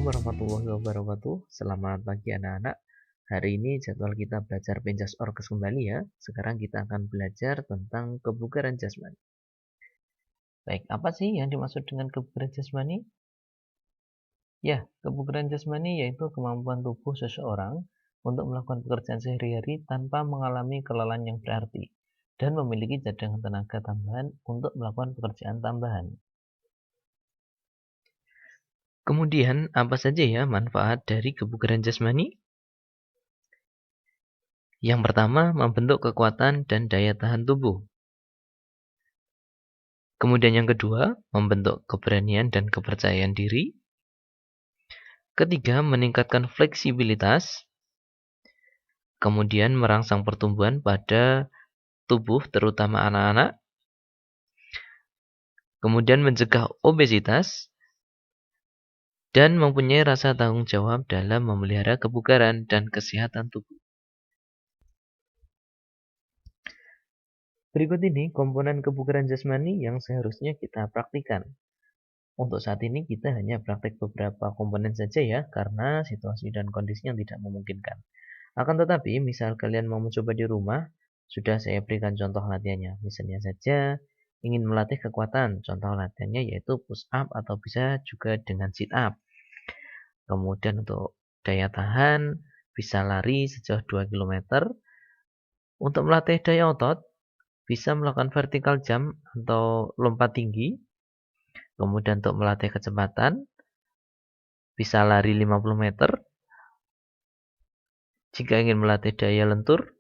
warahmatullahi wabarakatuh. Selamat pagi anak-anak. Hari ini jadwal kita belajar penjas orkes kembali ya. Sekarang kita akan belajar tentang kebugaran jasmani. Baik, apa sih yang dimaksud dengan kebugaran jasmani? Ya, kebugaran jasmani yaitu kemampuan tubuh seseorang untuk melakukan pekerjaan sehari-hari tanpa mengalami kelelahan yang berarti dan memiliki cadangan tenaga tambahan untuk melakukan pekerjaan tambahan. Kemudian, apa saja ya manfaat dari kebugaran jasmani? Yang pertama, membentuk kekuatan dan daya tahan tubuh. Kemudian yang kedua, membentuk keberanian dan kepercayaan diri. Ketiga, meningkatkan fleksibilitas. Kemudian merangsang pertumbuhan pada tubuh, terutama anak-anak. Kemudian mencegah obesitas. Dan mempunyai rasa tanggung jawab dalam memelihara kebugaran dan kesehatan tubuh. Berikut ini komponen kebugaran jasmani yang seharusnya kita praktikkan. Untuk saat ini kita hanya praktik beberapa komponen saja ya, karena situasi dan kondisi yang tidak memungkinkan. Akan tetapi, misal kalian mau mencoba di rumah, sudah saya berikan contoh latihannya. Misalnya saja, ingin melatih kekuatan, contoh latihannya yaitu push up atau bisa juga dengan sit up. Kemudian untuk daya tahan, bisa lari sejauh 2 km. Untuk melatih daya otot, bisa melakukan vertical jump atau lompat tinggi. Kemudian untuk melatih kecepatan, bisa lari 50 meter. Jika ingin melatih daya lentur,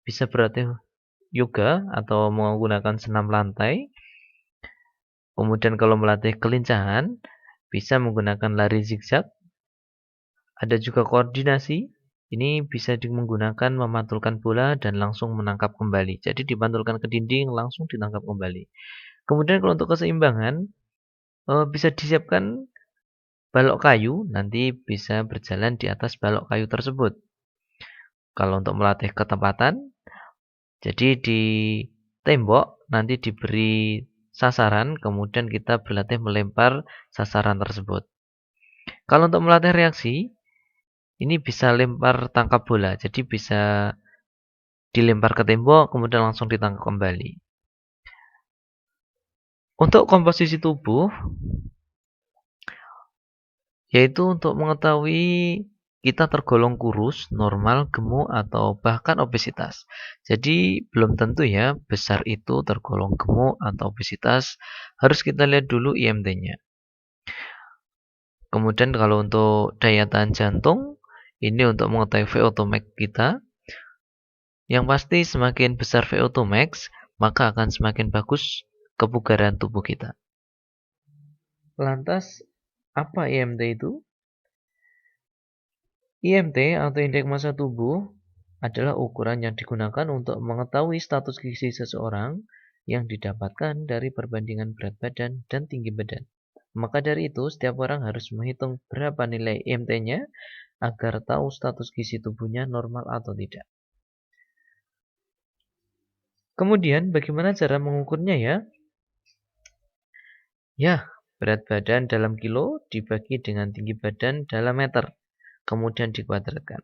bisa berlatih yoga atau menggunakan senam lantai. Kemudian kalau melatih kelincahan, bisa menggunakan lari zigzag. Ada juga koordinasi. Ini bisa menggunakan memantulkan bola dan langsung menangkap kembali. Jadi dipantulkan ke dinding, langsung ditangkap kembali. Kemudian kalau untuk keseimbangan, bisa disiapkan balok kayu, nanti bisa berjalan di atas balok kayu tersebut. Kalau untuk melatih ketepatan, jadi di tembok nanti diberi sasaran, kemudian kita berlatih melempar sasaran tersebut. Kalau untuk melatih reaksi, ini bisa lempar tangkap bola, jadi bisa dilempar ke tembok, kemudian langsung ditangkap kembali. Untuk komposisi tubuh, yaitu untuk mengetahui kita tergolong kurus, normal, gemuk, atau bahkan obesitas. Jadi belum tentu ya besar itu tergolong gemuk atau obesitas. Harus kita lihat dulu IMT-nya. Kemudian kalau untuk daya tahan jantung, ini untuk mengetahui VO2 max kita. Yang pasti semakin besar VO2 max, maka akan semakin bagus kebugaran tubuh kita. Lantas, apa IMT itu? IMT atau indeks massa tubuh adalah ukuran yang digunakan untuk mengetahui status gizi seseorang yang didapatkan dari perbandingan berat badan dan tinggi badan. Maka dari itu, setiap orang harus menghitung berapa nilai IMT-nya agar tahu status gizi tubuhnya normal atau tidak. Kemudian, bagaimana cara mengukurnya ya? Ya, berat badan dalam kilo dibagi dengan tinggi badan dalam meter, kemudian dikuadratkan.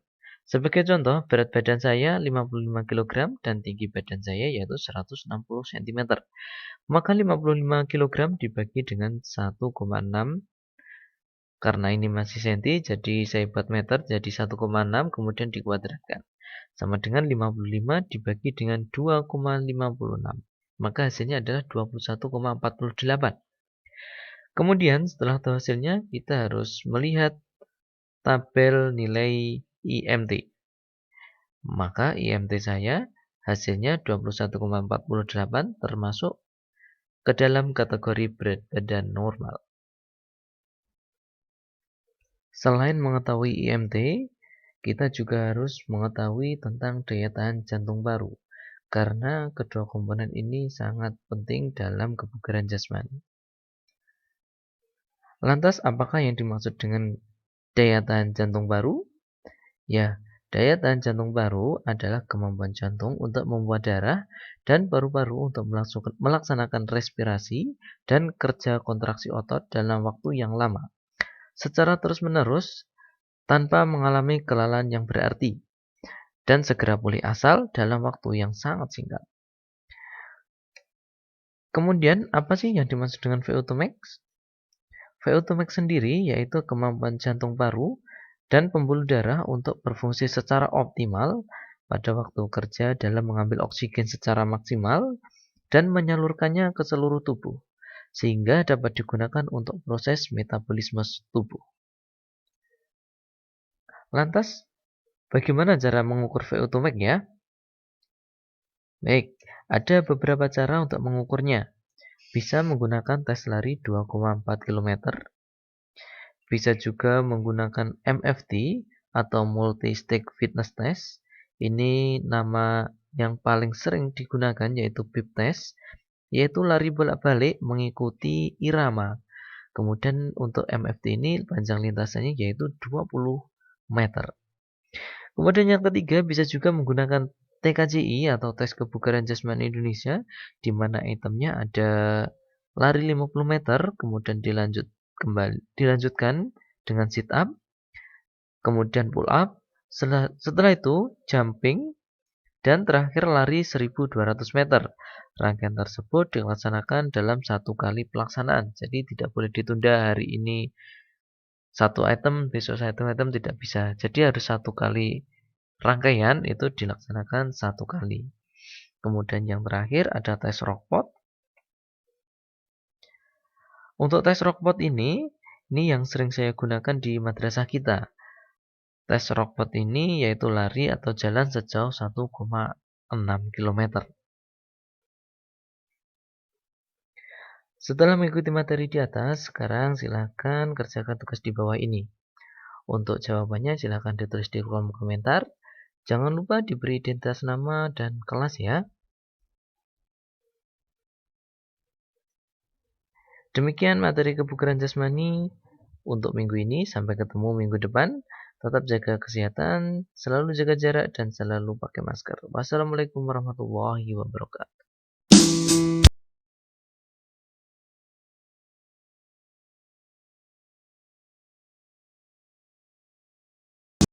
Sebagai contoh, berat badan saya 55 kg dan tinggi badan saya yaitu 160 cm. Maka 55 kg dibagi dengan 1,6. Karena ini masih senti, jadi saya buat meter jadi 1,6 kemudian dikuadratkan. Sama dengan 55 dibagi dengan 2,56. Maka hasilnya adalah 21,48. Kemudian setelah tahu hasilnya, kita harus melihat tabel nilai IMT. Maka IMT saya hasilnya 21,48 termasuk ke dalam kategori berat badan normal. Selain mengetahui IMT, kita juga harus mengetahui tentang daya tahan jantung paru. Karena kedua komponen ini sangat penting dalam kebugaran jasmani. Lantas, apakah yang dimaksud dengan daya tahan jantung paru? Ya, daya tahan jantung paru adalah kemampuan jantung untuk membuat darah dan paru-paru untuk melaksanakan respirasi dan kerja kontraksi otot dalam waktu yang lama. secara terus-menerus tanpa mengalami kelelahan yang berarti dan segera pulih asal dalam waktu yang sangat singkat. Kemudian, apa sih yang dimaksud dengan VO2 max? VO2 max sendiri yaitu kemampuan jantung paru dan pembuluh darah untuk berfungsi secara optimal pada waktu kerja dalam mengambil oksigen secara maksimal dan menyalurkannya ke seluruh tubuh, sehingga dapat digunakan untuk proses metabolisme tubuh. Lantas, bagaimana cara mengukur VO2 max ya? Baik, ada beberapa cara untuk mengukurnya. Bisa menggunakan tes lari 2,4 km, bisa juga menggunakan MFT atau Multi-Stage Fitness Test. Ini nama yang paling sering digunakan yaitu PIP test, yaitu lari bolak-balik mengikuti irama. Kemudian untuk MFT ini panjang lintasannya yaitu 20 meter. Kemudian yang ketiga bisa juga menggunakan TKJI atau tes kebugaran jasmani Indonesia, di mana itemnya ada lari 50 meter, kemudian dilanjutkan dengan sit up, kemudian pull up, setelah itu jumping, dan terakhir lari 1200 meter. Rangkaian tersebut dilaksanakan dalam satu kali pelaksanaan, jadi tidak boleh ditunda hari ini satu item, besok satu item, tidak bisa. Jadi harus satu kali rangkaian itu dilaksanakan satu kali. Kemudian yang terakhir ada tes rockpot. Untuk tes rockpot ini yang sering saya gunakan di madrasah kita. Tes rockpot ini yaitu lari atau jalan sejauh 1,6 km. Setelah mengikuti materi di atas, sekarang silakan kerjakan tugas di bawah ini. Untuk jawabannya silakan ditulis di kolom komentar. Jangan lupa diberi identitas nama dan kelas ya. Demikian materi kebugaran jasmani untuk minggu ini. Sampai ketemu minggu depan. Tetap jaga kesehatan, selalu jaga jarak, dan selalu pakai masker. Wassalamualaikum warahmatullahi wabarakatuh.